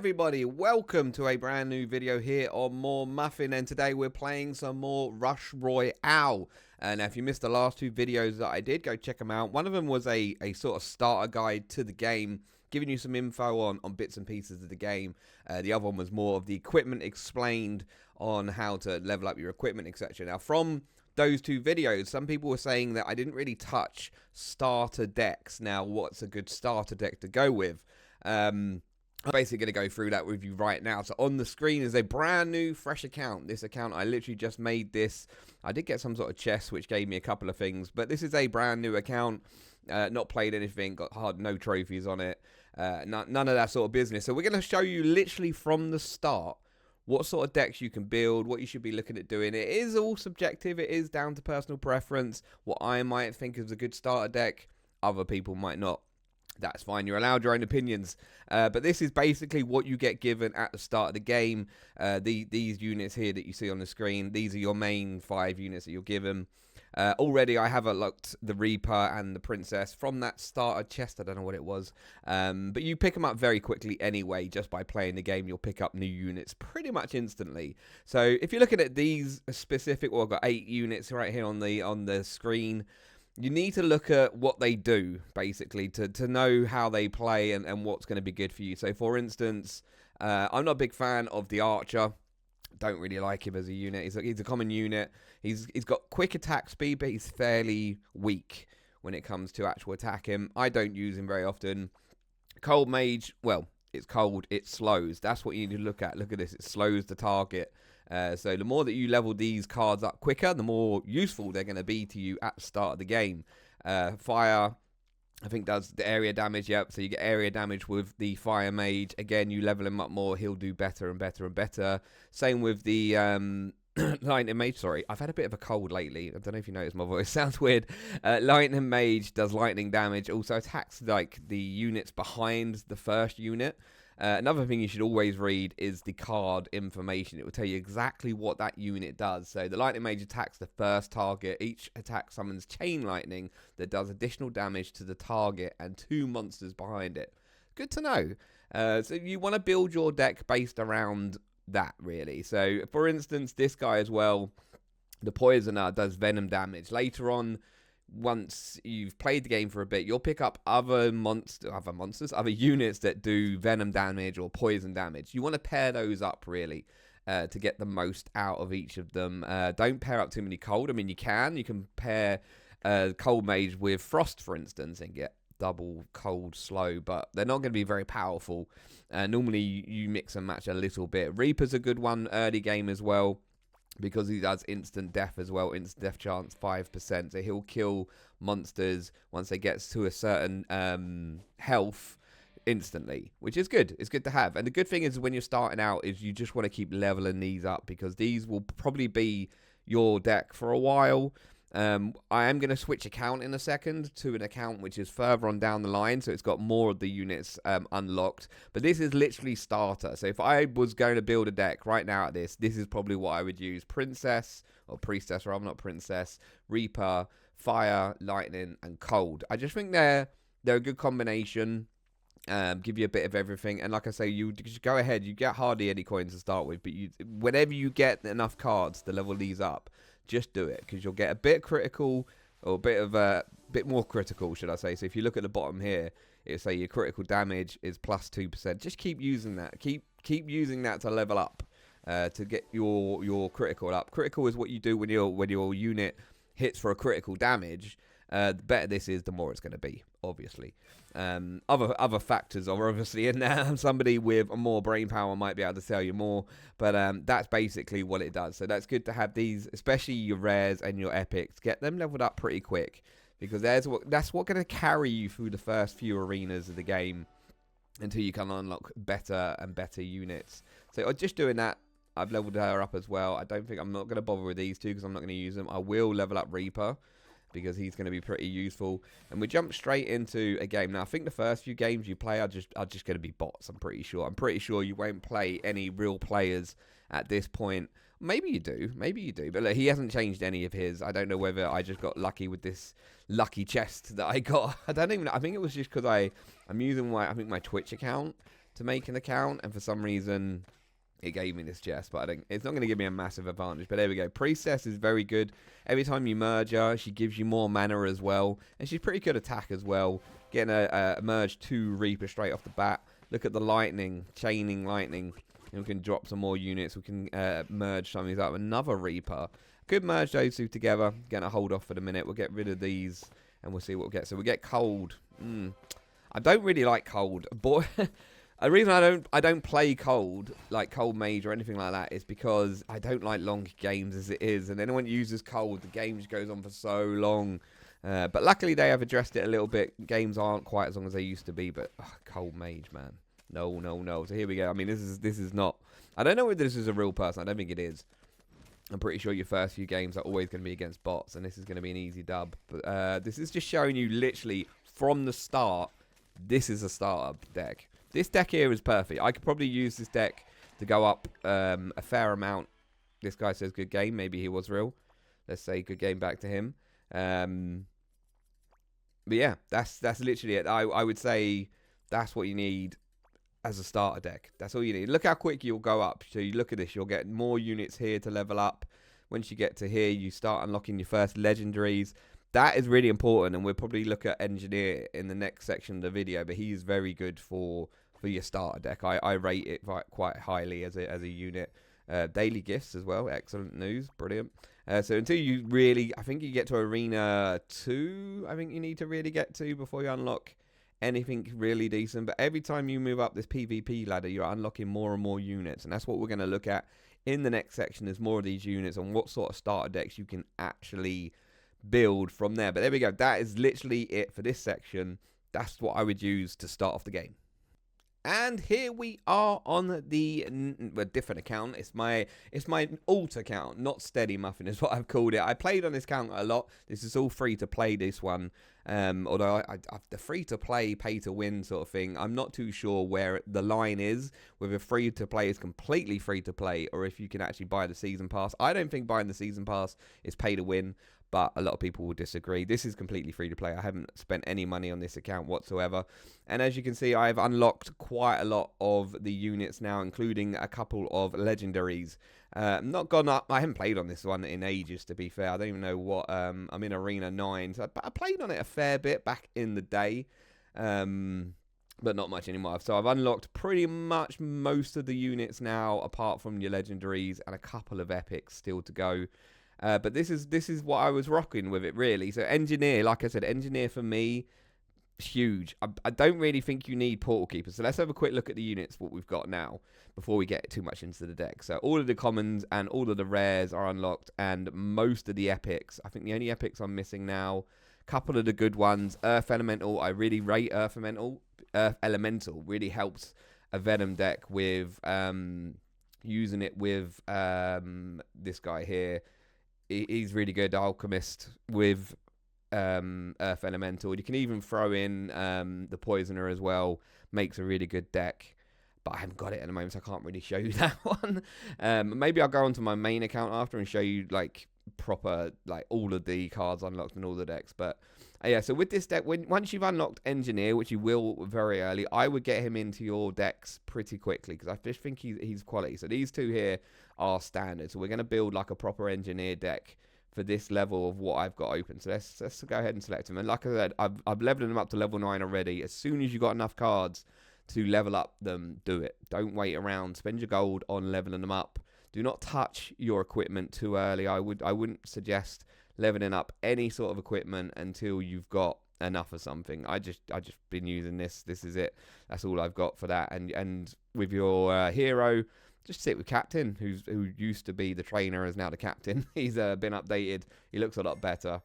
everybody, welcome to a brand new video here on More Muffin, and today we're playing some more Rush Royale. And if you missed the last two videos that I did, go check them out. One of them was a sort of starter guide to the game, giving you some info on bits and pieces of the game. The other one was more of the equipment explained on how to level up your equipment, etc. Now, from those two videos, some people were saying that I didn't really touch starter decks. Now, what's a good starter deck to go with? I'm basically going to go through that with you right now. So on the screen is a brand new, fresh account. This account, I literally just made this. I did get some sort of chest, which gave me a couple of things. But this is a brand new account. Not played anything, got no trophies on it. None of that sort of business. So we're going to show you literally from the start what sort of decks you can build, what you should be looking at doing. It is all subjective. It is down to personal preference. What I might think is a good starter deck, other people might not. That's fine. You're allowed your own opinions. But this is basically what you get given at the start of the game. These units here that you see on the screen, these are your main 5 units that you're given. Already, I have unlocked the Reaper and the Princess from that starter chest. I don't know what it was. But you pick them up very quickly anyway. Just by playing the game, you'll pick up new units pretty much instantly. So if you're looking at these specific, well, I've got 8 units right here on the screen. You need to look at what they do, basically, to know how they play and what's going to be good for you. So, for instance, I'm not a big fan of the Archer. Don't really like him as a unit. He's a common unit. He's got quick attack speed, but he's fairly weak when it comes to actual attacking. I don't use him very often. Cold Mage, well, it's cold. It slows. That's what you need to look at. Look at this. It slows the target. So the more that you level these cards up quicker, the more useful they're going to be to you at the start of the game. Fire, I think, does the area damage. Yep, so you get area damage with the Fire Mage. Again, you level him up more, he'll do better and better and better. Same with the Lightning Mage. Sorry, I've had a bit of a cold lately. I don't know if you noticed my voice sounds weird. Lightning Mage does lightning damage. Also attacks like the units behind the first unit. Another thing you should always read is the card information. It will tell you exactly what that unit does. So the Lightning Mage attacks the first target. Each attack summons Chain Lightning that does additional damage to the target and 2 monsters behind it. Good to know. So you want to build your deck based around that, really. So, for instance, this guy as well, the Poisoner, does venom damage. Later on, once you've played the game for a bit, you'll pick up other units that do venom damage or poison damage. You want to pair those up, really, to get the most out of each of them. Don't pair up too many cold. I mean, you can pair Cold Mage with Frost, for instance, and get double cold slow, but they're not going to be very powerful. Normally, you mix and match a little bit. Reaper's a good one early game as well, because he does instant death as well. Instant death chance 5%. So he'll kill monsters once they get to a certain health instantly, which is good. It's good to have. And the good thing is when you're starting out is you just want to keep leveling these up, because these will probably be your deck for a while. I am going to switch account in a second to an account which is further on down the line, so it's got more of the units unlocked. But this is literally starter. So if I was going to build a deck right now at this is probably what I would use. Princess, or Priestess, rather, not Princess, Reaper, Fire, Lightning, and Cold. I just think they're a good combination. Give you a bit of everything, and like I say, you just go ahead. You get hardly any coins to start with, but whenever you get enough cards to level these up, just do it, because you'll get a bit critical, or a bit more critical, should I say. So if you look at the bottom here, it'll say your critical damage is plus 2%. Just keep using that. Keep using that to level up, to get your critical up. Critical is what you do when your unit hits for a critical damage. The better this is, the more it's going to be, obviously. Other factors are obviously in there. Somebody with more brain power might be able to tell you more, but that's basically what it does. So that's good to have these, especially your rares and your epics. Get them leveled up pretty quick, because that's what's going to carry you through the first few arenas of the game until you can unlock better and better units. So just doing that, I've leveled her up as well. I'm not going to bother with these two, because I'm not going to use them. I will level up Reaper, because he's going to be pretty useful. And we jump straight into a game. Now, I think the first few games you play are just going to be bots, I'm pretty sure. I'm pretty sure you won't play any real players at this point. Maybe you do. But look, he hasn't changed any of his. I don't know whether I just got lucky with this lucky chest that I got. I think it was just because I'm using my Twitch account to make an account, and for some reason it gave me this chest, but it's not going to give me a massive advantage. But there we go. Priestess is very good. Every time you merge her, she gives you more mana as well, and she's pretty good attack as well. Getting a merge 2 Reaper straight off the bat. Look at the lightning, chaining lightning. And we can drop some more units. We can merge some of these up. Another Reaper. Could merge those two together. Going to hold off for the minute. We'll get rid of these, and we'll see what we get. So we get cold. I don't really like cold. Boy. The reason I don't play cold, like cold mage or anything like that, is because I don't like long games as it is. And anyone uses cold, the game just goes on for so long. But luckily they have addressed it a little bit. Games aren't quite as long as they used to be, but cold mage, man. No. So here we go. I mean, this is not. I don't know whether this is a real person. I don't think it is. I'm pretty sure your first few games are always going to be against bots, and this is going to be an easy dub. But this is just showing you literally from the start, this is a starter deck. This deck here is perfect. I could probably use this deck to go up a fair amount. This guy says good game. Maybe he was real. Let's say good game back to him. But yeah, that's literally it. I would say that's what you need as a starter deck. That's all you need. Look how quick you'll go up. So you look at this. You'll get more units here to level up. Once you get to here, you start unlocking your first legendaries. That is really important, and we'll probably look at Engineer in the next section of the video, but he's very good for your starter deck. I rate it quite highly as a unit. Daily gifts as well, excellent news, brilliant. So until you really, I think you get to Arena 2, I think you need to really get to before you unlock anything really decent. But every time you move up this PvP ladder, you're unlocking more and more units, and that's what we're going to look at in the next section, is more of these units and what sort of starter decks you can actually build from there. But there we go. That is literally it for this section. That's what I would use to start off the game. And here we are on the different account. It's my alt account, not Steady Muffin is what I've called it. I played on this account a lot. This is all free to play, this one. Although the free to play, pay to win sort of thing, I'm not too sure where the line is, whether free to play is completely free to play or if you can actually buy the season pass. I don't think buying the season pass is pay to win, but a lot of people will disagree. This is completely free to play. I haven't spent any money on this account whatsoever. And as you can see, I've unlocked quite a lot of the units now, including a couple of legendaries. Not gone up. I haven't played on this one in ages, to be fair. I don't even know what. I'm in Arena 9. So I played on it a fair bit back in the day. But not much anymore. So I've unlocked pretty much most of the units now, apart from your legendaries and a couple of epics still to go. But this is what I was rocking with it, really. So Engineer, like I said, Engineer for me, huge. I don't really think you need Portal Keepers. So let's have a quick look at the units, what we've got now, before we get too much into the deck. So all of the commons and all of the rares are unlocked, and most of the epics. I think the only epics I'm missing now, a couple of the good ones. Earth Elemental, I really rate Earth Elemental. Earth Elemental really helps a Venom deck with using it with this guy here. He's really good, Alchemist, with Earth Elemental. You can even throw in the Poisoner as well. Makes a really good deck. But I haven't got it at the moment, so I can't really show you that one. Maybe I'll go onto my main account after and show you, like, proper, like, all of the cards unlocked and all the decks. But, yeah, so with this deck, once you've unlocked Engineer, which you will very early, I would get him into your decks pretty quickly, because I just think he's quality. So these two here are standard. So we're going to build like a proper Engineer deck for this level of what I've got open. So let's go ahead and select them. And like I said, I've leveled them up to level 9 already. As soon as you got enough cards to level up them, do it. Don't wait around. Spend your gold on leveling them up. Do not touch your equipment too early. I wouldn't suggest leveling up any sort of equipment until you've got enough of something. I just been using this. This is it. That's all I've got for that. And with your hero, just sit with Captain, who used to be the trainer, is now the captain. He's been updated. He looks a lot better.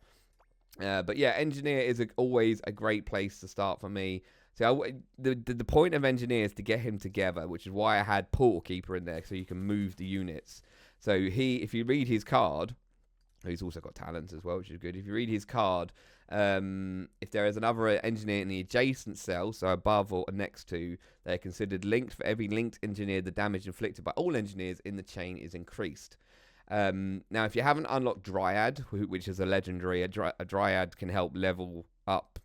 But yeah, Engineer is always a great place to start for me. So the point of Engineer is to get him together, which is why I had Portal Keeper in there, so you can move the units. So if you read his card, he's also got talents as well, which is good. If you read his card, if there is another engineer in the adjacent cell, so above or next to, they're considered linked. For every linked engineer, the damage inflicted by all engineers in the chain is increased. Now, if you haven't unlocked Dryad, which is a legendary, a Dryad can help level up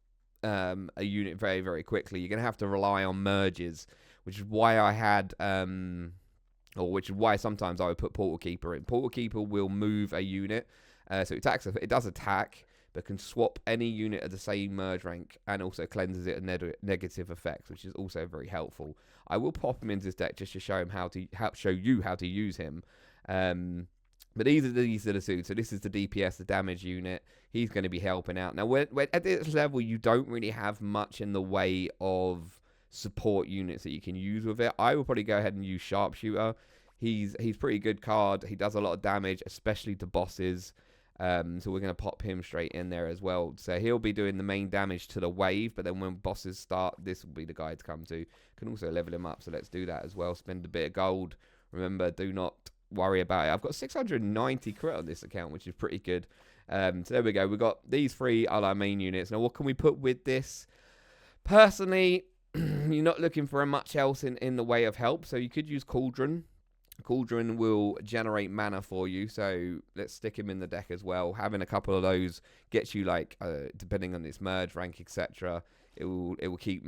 a unit very, very quickly. You're going to have to rely on merges which is why I had, or which is why sometimes I would put Portal Keeper in. Portal Keeper will move a unit, so it does attack, but can swap any unit of the same merge rank, and also cleanses it of negative effects, which is also very helpful. I will pop him into this deck just to show him show you how to use him. But these are the two. So this is the DPS, the damage unit. He's going to be helping out. Now, when at this level, you don't really have much in the way of support units that you can use with it. I will probably go ahead and use Sharpshooter. He's pretty good card. He does a lot of damage, especially to bosses. So we're going to pop him straight in there as well. So he'll be doing the main damage to the wave, but then when bosses start, this will be the guy to come to. Can also level him up, so let's do that as well. Spend a bit of gold. Remember, do not worry about it. I've got 690 crit on this account, which is pretty good. So there we go. We've got these three are our main units. Now, what can we put with this? Personally, you're not looking for much else in the way of help, so you could use Cauldron. Cauldron will generate mana for you, so let's stick him in the deck as well. Having a couple of those gets you, like, depending on its merge rank, etc., it will keep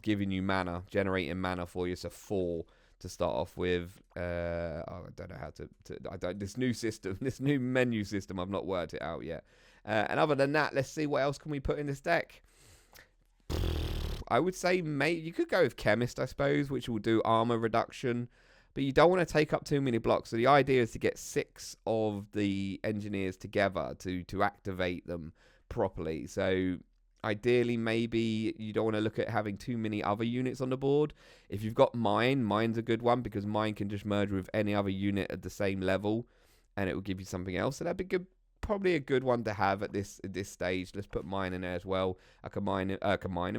giving you mana, generating mana for you. So 4 to start off with. I don't know how to this new system, this new menu system, I've not worked it out yet. And other than that, let's see what else can we put in this deck. I would say you could go with Chemist, I suppose, which will do armor reduction. But you don't want to take up too many blocks. So the idea is to get 6 of the engineers together to activate them properly. So ideally, maybe you don't want to look at having too many other units on the board. If you've got Mine's a good one, because Mine can just merge with any other unit at the same level, and it will give you something else. So that'd be good. Probably a good one to have at this stage. Let's put Mine in there as well. I can mine him.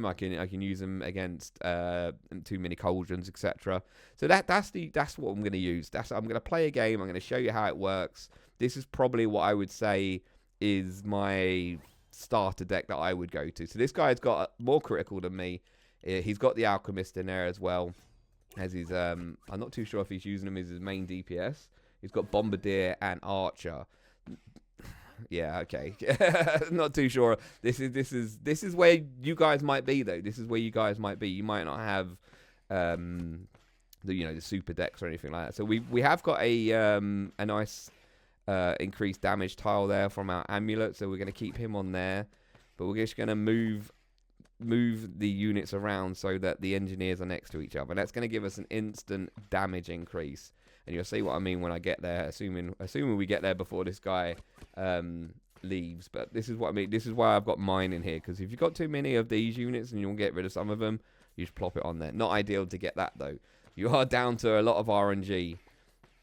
I can use him against too many cauldrons, etc. So that's what I'm going to use. I'm going to play a game. I'm going to show you how it works. This is probably what I would say is my starter deck that I would go to. So this guy's got more critical than me. He's got the Alchemist in there as well, as he's I'm not too sure if he's using him as his main DPS. He's got Bombardier and Archer. Yeah, okay. Not too sure. This is where you guys might be, though. This is where you guys might be. You might not have the super decks or anything like that. So we have got a nice increased damage tile there from our amulet, so we're going to keep him on there. But we're just going to move the units around so that the engineers are next to each other. And that's going to give us an instant damage increase. And you'll see what I mean when I get there, assuming we get there before this guy leaves. But this is what I mean. This is why I've got Mine in here, because if you've got too many of these units and you want to get rid of some of them, you just plop it on there. Not ideal to get that, though. You are down to a lot of RNG.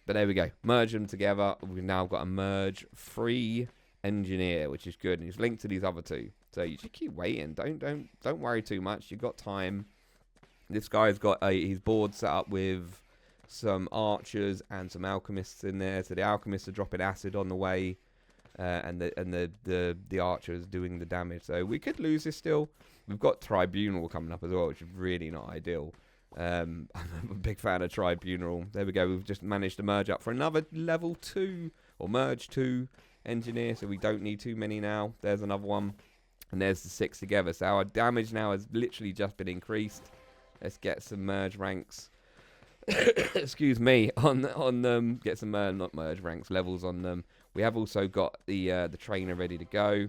But there we go. Merge them together. We've now got a merge-free engineer, which is good. And he's linked to these other two. So you just keep waiting. Don't worry too much. You've got time. This guy's got his board set up with some archers and some alchemists in there. So the alchemists are dropping acid on the way, and the archers doing the damage. So we could lose this still. We've got Tribunal coming up as well, which is really not ideal. I'm a big fan of Tribunal. There we go. We've just managed to merge up for another level 2 or merge 2 engineer. So we don't need too many now. There's another one, and there's the 6 together. So our damage now has literally just been increased. Let's get some merge ranks. Excuse me, on them. Get some not merge ranks, levels on them. We have also got the trainer ready to go.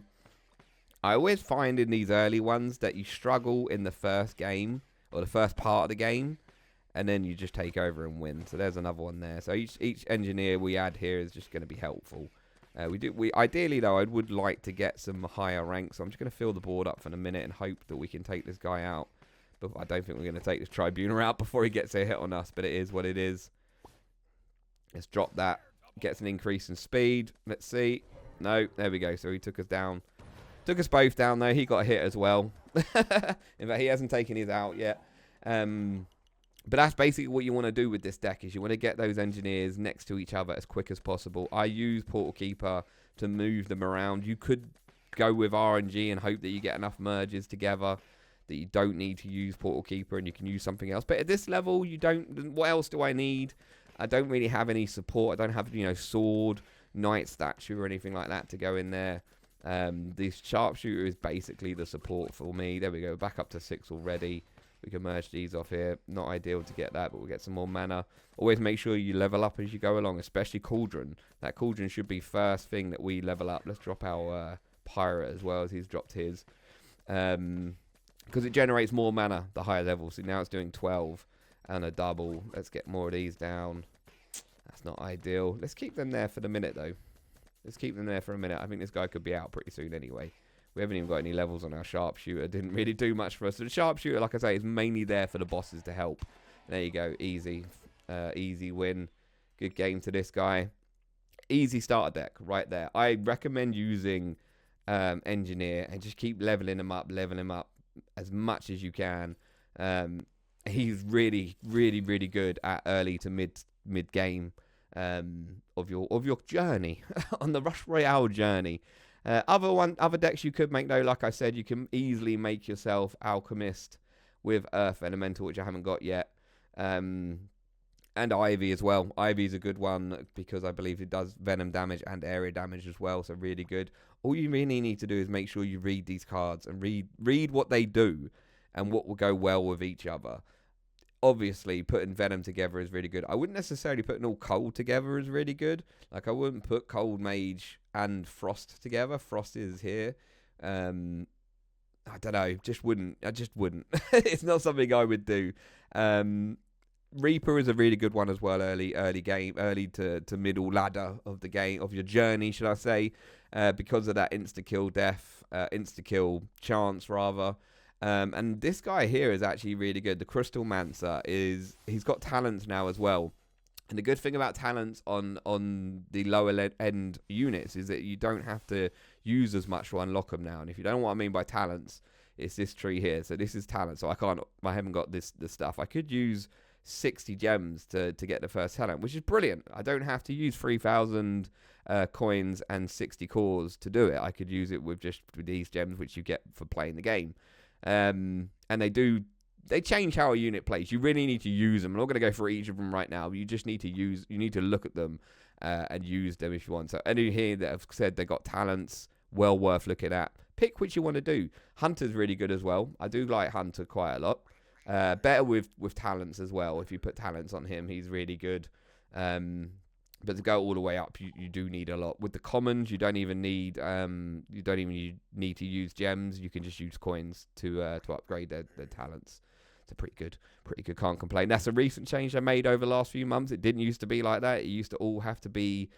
I always find in these early ones that you struggle in the first game or the first part of the game, and then you just take over and win. So there's another one there. So each engineer we add here is just going to be helpful. We ideally though, I would like to get some higher ranks. So I'm just going to fill the board up for a minute and hope that we can take this guy out. But I don't think we're going to take this Tribunal out before he gets a hit on us. But it is what it is. Let's drop that. Gets an increase in speed. Let's see. No, there we go. So he took us down. Took us both down, though. He got a hit as well. In fact, he hasn't taken his out yet. But that's basically what you want to do with this deck, is you want to get those engineers next to each other as quick as possible. I use Portal Keeper to move them around. You could go with RNG and hope that you get enough merges together that you don't need to use Portal Keeper and you can use something else. But at this level, you don't. What else do I need? I don't really have any support. I don't have, sword, knight statue or anything like that to go in there. This sharpshooter is basically the support for me. There we go. Back up to 6 already. We can merge these off here. Not ideal to get that, but we'll get some more mana. Always make sure you level up as you go along, especially Cauldron. That Cauldron should be first thing that we level up. Let's drop our Pirate as well, as he's dropped his. Because it generates more mana, the higher level. So now it's doing 12 and a double. Let's get more of these down. That's not ideal. Let's keep them there for the minute, though. Let's keep them there for a minute. I think this guy could be out pretty soon anyway. We haven't even got any levels on our Sharpshooter. Didn't really do much for us. So the Sharpshooter, like I say, is mainly there for the bosses to help. There you go. Easy. Easy win. Good game to this guy. Easy starter deck right there. I recommend using Engineer and just keep leveling him up as much as you can. He's really, really, really good at early to mid game of your journey on the Rush Royale journey. Other decks you could make though, like I said, you can easily make yourself Alchemist with Earth Elemental, which I haven't got yet, and Ivy as well. Ivy's a good one because I believe it does venom damage and area damage as well, so really good. All you really need to do is make sure you read these cards and read what they do and what will go well with each other. Obviously, putting Venom together is really good. I wouldn't necessarily put an all Cold together is really good. Like, I wouldn't put Cold Mage and Frost together. Frost is here. I don't know. I just wouldn't. It's not something I would do. Reaper is a really good one as well. Early to middle ladder of the game, of your journey, should I say. Because of that insta-kill chance, rather. And this guy here is actually really good. The Crystal Mancer he's got talents now as well. And the good thing about talents on the lower end units is that you don't have to use as much to unlock them now. And if you don't know what I mean by talents, it's this tree here. So this is talent. So I haven't got this stuff. I could use 60 gems to get the first talent, which is brilliant. I don't have to use 3,000 coins and 60 cores to do it. I could use it with these gems, which you get for playing the game. And they change how a unit plays. You really need to use them. I'm not going to go for each of them right now. You just need to look at them and use them if you want. So any here that have said they got talents, well worth looking at. Pick which you want to do. Hunter's really good as well. I do like Hunter quite a lot. Better with talents as well. If you put talents on him, he's really good. But to go all the way up, you do need a lot. With the commons, you don't even need to use gems. You can just use coins to upgrade their talents. It's pretty good. Can't complain. That's a recent change they made over the last few months. It didn't used to be like that. It used to all have to be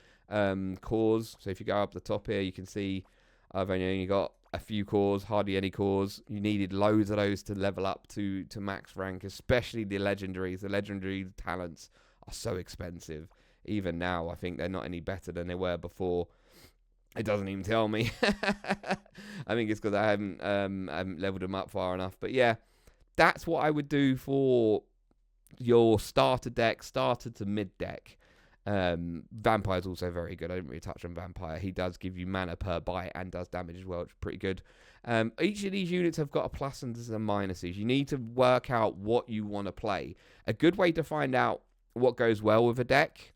cores. So if you go up the top here, you can see I've only got a few cores, hardly any cores. You needed loads of those to level up to max rank, especially the legendaries. The legendary talents are so expensive. Even now, I think they're not any better than they were before. It doesn't even tell me. I think it's because I haven't leveled them up far enough. But yeah, that's what I would do for your starter deck, starter to mid deck. Vampire's also very good. I didn't really touch on Vampire. He does give you mana per bite and does damage as well, which is pretty good. Each of these units have got a plus and some minuses. You need to work out what you want to play. A good way to find out what goes well with a deck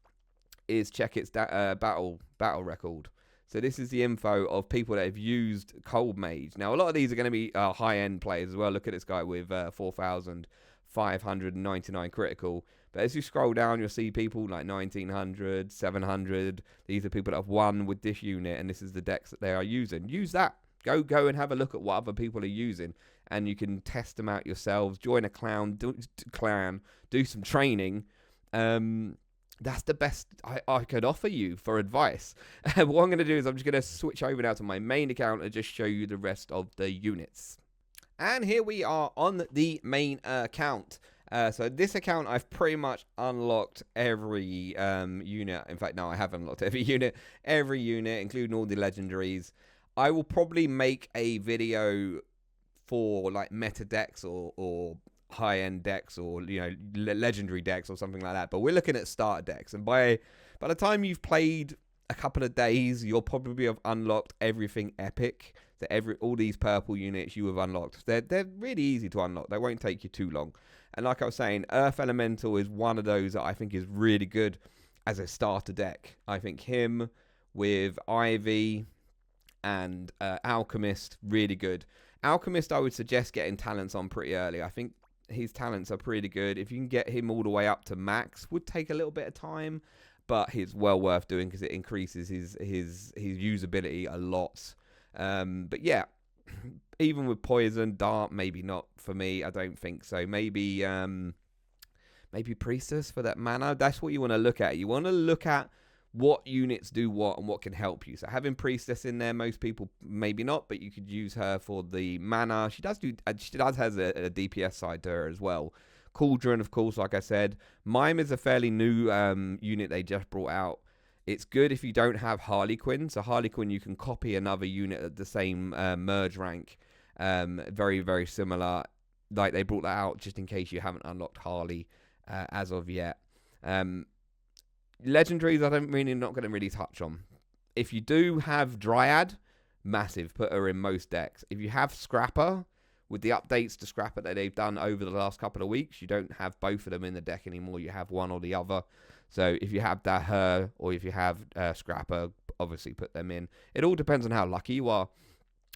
is check its battle record. So this is the info of people that have used Cold Mage. Now, a lot of these are going to be high-end players as well. Look at this guy with 4,599 critical. But as you scroll down, you'll see people like 1,900, 700. These are people that have won with this unit, and this is the decks that they are using. Use that. Go and have a look at what other people are using, and you can test them out yourselves. Join a clan, do some training. That's the best I could offer you for advice. What I'm going to do is I'm just going to switch over now to my main account and just show you the rest of the units. And here we are on the main account. So this account, I've pretty much unlocked every unit. In fact, no, I haven't unlocked every unit, including all the legendaries. I will probably make a video for like meta decks or high-end decks or legendary decks or something like that, but we're looking at starter decks, and by the time you've played a couple of days, you'll probably have unlocked everything epic. So all these purple units you have unlocked, they're really easy to unlock. They won't take you too long. And like I was saying, Earth Elemental is one of those that I think is really good as a starter deck. I think him with Ivy and Alchemist, really good. Alchemist, I would suggest getting talents on pretty early. I think his talents are pretty good. If you can get him all the way up to max, would take a little bit of time, but it's well worth doing because it increases his usability a lot. But yeah, even with poison, dart, maybe not for me. I don't think so. Maybe maybe priestess for that mana. That's what you want to look at. You want to look at what units do what and what can help you. So having priestess in there, most people maybe not, but you could use her for the mana. She does has a DPS side to her as well. Cauldron, of course, like I said. Mime is a fairly new unit they just brought out. It's good if you don't have Harlequin. So Harlequin, you can copy another unit at the same merge rank. Very, very similar. Like they brought that out just in case you haven't unlocked Harley as of yet. Legendaries, I'm not going to really touch on. If you do have Dryad, massive. Put her in most decks. If you have Scrapper, with the updates to Scrapper that they've done over the last couple of weeks, you don't have both of them in the deck anymore. You have one or the other. So if you have that her, or if you have Scrapper, obviously put them in. It all depends on how lucky you are.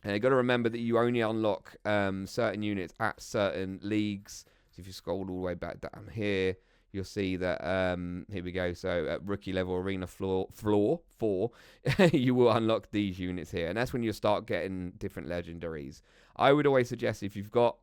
And you've got to remember that you only unlock certain units at certain leagues. So if you scroll all the way back down here, you'll see that, here we go. So at rookie level arena floor 4, you will unlock these units here. And that's when you start getting different legendaries. I would always suggest if you've got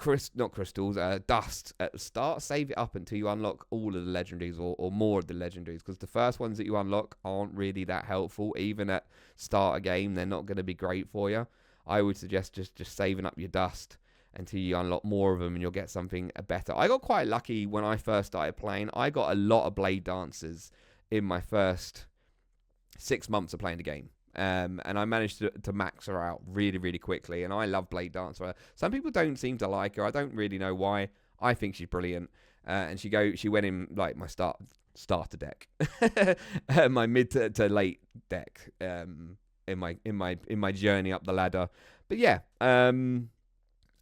dust at the start, save it up until you unlock all of the legendaries or more of the legendaries. Because the first ones that you unlock aren't really that helpful. Even at start a game, they're not going to be great for you. I would suggest just saving up your dust until you unlock more of them and you'll get something better. I got quite lucky when I first started playing. I got a lot of Blade Dancers in my first 6 months of playing the game. And I managed to max her out really, really quickly. And I love Blade Dancer. Some people don't seem to like her. I don't really know why. I think she's brilliant. And she went in like my starter deck, my mid to late deck in my journey up the ladder. But yeah,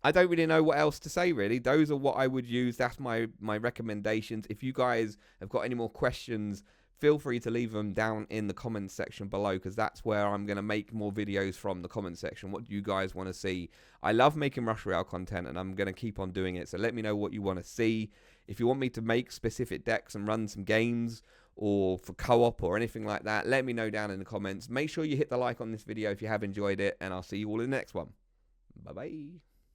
I don't really know what else to say, really. Those are what I would use. That's my recommendations. If you guys have got any more questions, feel free to leave them down in the comments section below, because that's where I'm going to make more videos from the comment section. What do you guys want to see? I love making Rush Royale content, and I'm going to keep on doing it. So let me know what you want to see. If you want me to make specific decks and run some games, or for co-op or anything like that, let me know down in the comments. Make sure you hit the like on this video if you have enjoyed it, and I'll see you all in the next one. Bye-bye.